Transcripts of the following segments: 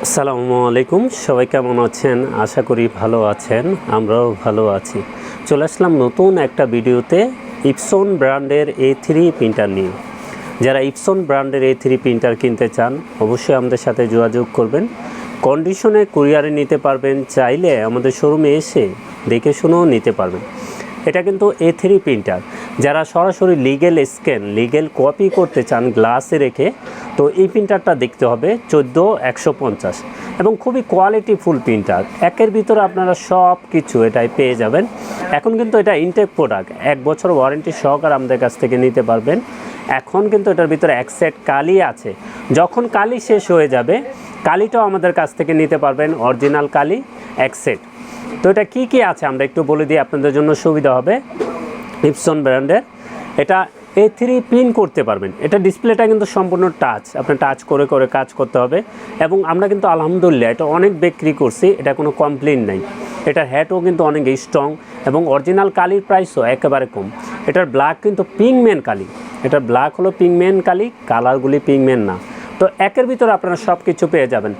আসসালামু আলাইকুম, সবাই কেমন আছেন? আশা করি ভালো আছেন, আমরাও ভালো আছি। চলে আসলাম নতুন একটা ভিডিওতে ইপসন ব্র্যান্ডের A3 প্রিন্টার নিয়ে। যারা ইপসন ব্র্যান্ডের A3 প্রিন্টার কিনতে চান অবশ্যই আমাদের সাথে যোগাযোগ করবেন। কন্ডিশনে কুরিয়ারে নিতে পারবেন, চাইলে আমাদের শোরুমে এসে দেখে শুনেও নিতে পারবেন। এটা কিন্তু A3 প্রিন্টার। যারা সরাসরি লিগেল স্ক্যান, লিগেল কপি করতে চান গ্লাসে রেখে, তো এই প্রিন্টারটা দেখতে হবে 14150 এবং খুবই কোয়ালিটিফুল প্রিন্টার। একের ভিতরে আপনারা সব কিছু এটাই পেয়ে যাবেন। এখন কিন্তু এটা ইনটেক প্রোডাক্ট, 1 বছর ওয়ারেন্টি সহকারে আমাদের কাছ থেকে নিতে পারবেন। এখন কিন্তু এটার ভিতরে এক সেট কালি আছে, যখন কালি শেষ হয়ে যাবে কালিটাও আমাদের কাছ থেকে নিতে পারবেন, অরিজিনাল কালি এক সেট। তো এটা কী কী আছে আমরা একটু বলে দিই, আপনাদের জন্য সুবিধা হবে। ইপসন ব্র্যান্ডের এটা A3 প্রিন্ট করতে পারবেন। এটা ডিসপ্লেটা কিন্তু সম্পূর্ণ টাচ, আপনার টাচ করে করে কাজ করতে হবে। এবং আমরা কিন্তু আলহামদুলিল্লাহ এটা অনেক বিক্রি করছি, এটা কোনো কমপ্লেন নাই। এটার হ্যাটও কিন্তু অনেক স্ট্রং এবং অরিজিনাল কালির প্রাইসও একেবারে কম। এটার ব্ল্যাক কিন্তু পিংমেন্ট কালি, এটার ব্ল্যাক হলো পিংমেন্ট কালি, কালারগুলি পিংমেন্ট না। তো একের ভিতরে আপনারা সব কিছু পেয়ে যাবেন।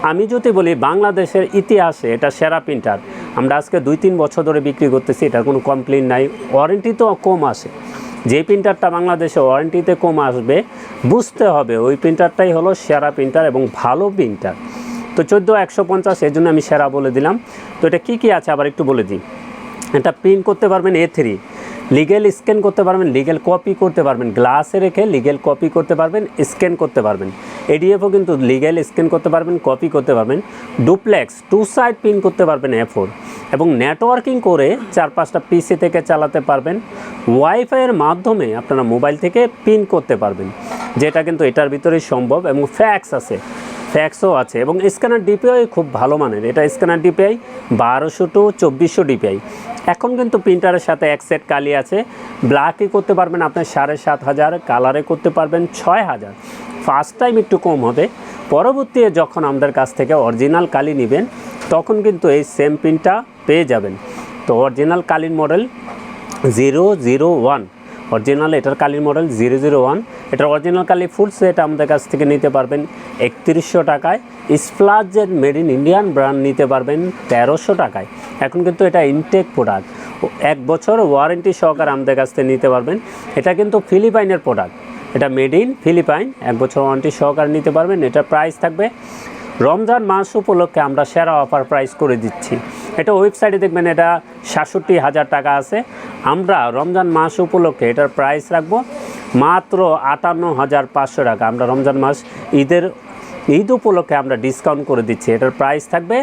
আমি যদি বলি বাংলাদেশের ইতিহাসে এটা সেরা প্রিন্টার, আমরা আজকে 2-3 বছর ধরে বিক্রি করতেছি, এটার কোনো কমপ্লেন নাই। ওয়ারেন্টি তো কম আসে, যে প্রিন্টারটা বাংলাদেশে ওয়ারেন্টিতে কম আসবে বুঝতে হবে ওই প্রিন্টারটাই হলো সেরা প্রিন্টার এবং ভালো প্রিন্টার। তো 14150, এর জন্য আমি সেরা বলে দিলাম। তো এটা কী কী আছে আবার একটু বলে দিই। এটা প্রিন্ট করতে পারবেন A3, লিগেল স্ক্যান করতে পারবেন, লিগেল কপি করতে পারবেন, গ্লাসে রেখে লিগেল কপি করতে পারবেন, স্ক্যান করতে পারবেন। ADFও কিন্তু লিগেল স্ক্যান করতে পারবেন, কপি করতে পারবেন। ডুপ্লেক্স 2 সাইড প্রিন্ট করতে পারবেন A4 এবং নেটওয়ার্কিং করে 4-5টা পিসি থেকে চালাতে পারবেন। ওয়াইফাইয়ের মাধ্যমে আপনারা মোবাইল থেকে প্রিন্ট করতে পারবেন, যেটা কিন্তু এটার ভিতরেই সম্ভব। এবং ফ্যাক্স আছে, ফ্যাক্সও আছে এবং স্ক্যানার DPI খুব ভালো মানের। এটা স্ক্যানার DPI 1200 to 2400 DPI। এখন কিন্তু প্রিন্টারের সাথে এক সেট কালি আছে। ব্ল্যাকে করতে পারবেন আপনার 7500, কালারে করতে পারবেন 6000। ফার্স্ট টাইম একটু কম হবে, পরবর্তী যখন আমাদের কাছ থেকে অরিজিনাল কালি নেবেন তখন কিন্তু এই সেম প্রিন্টটা পেয়ে যাবেন। তো অরিজিনাল কালির মডেল 001, অরিজিনাল এটার কালির মডেল 001। এটার অরিজিনাল কালি ফুল সেট আমাদের কাছ থেকে নিতে পারবেন 3100 টাকায়। স্প্লাজের মেড ইন ইন্ডিয়ান ব্র্যান্ড নিতে পারবেন 1300 টাকায়। এখন কিন্তু এটা ইনটেক প্রোডাক্ট, 1 বছর ওয়ারেন্টি সহকারে আমাদের কাছ থেকে নিতে পারবেন। এটা কিন্তু ফিলিপাইনের প্রোডাক্ট, এটা মেড ইন ফিলিপাইন, 1 বছর ওয়ারেন্টি সহকারে নিতে পারবেন। এটার প্রাইস থাকবে রমজান মাস উপলক্ষে আমরা সেরা অফার প্রাইস করে দিচ্ছি। এটা ওয়েবসাইটে দেখবেন এটা 67,000 টাকা আছে। আমরা রমজান মাস উপলক্ষে এটার প্রাইস রাখবো মাত্র 58,500 টাকা। আমরা রমজান মাস ঈদ উপলক্ষে আমরা ডিসকাউন্ট করে দিচ্ছি। এটার প্রাইস থাকবে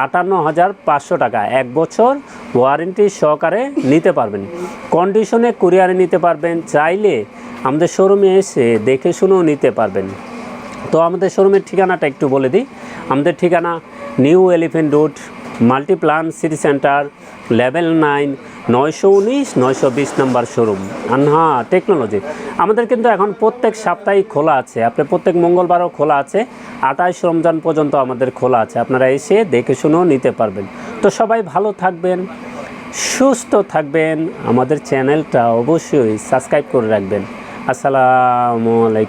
58,500 টাকা, 1 বছর ওয়ারেন্টি সহকারে নিতে পারবেন। কন্ডিশনে কুরিয়ারে নিতে পারবেন, চাইলে আমাদের শোরুমে এসে দেখে শুনেও নিতে পারবেন। তো আমাদের শোরুমের ঠিকানাটা একটু বলে দিই। আমাদের ঠিকানা new elephant road, Multiplan city centre, level 9, 919-920 নম্বর শোরুম, আনহা টেকনোলজি। আমাদের কিন্তু এখন প্রত্যেক সপ্তাহেই খোলা আছে, আপনার প্রত্যেক মঙ্গলবারও খোলা আছে। 28 রমজান পর্যন্ত আমাদের খোলা আছে, আপনারা এসে দেখে শুনেও নিতে পারবেন। তো সবাই ভালো থাকবেন, সুস্থ থাকবেন, আমাদের চ্যানেলটা অবশ্যই সাবস্ক্রাইব করে রাখবেন। আসসালামু আলাইকুম।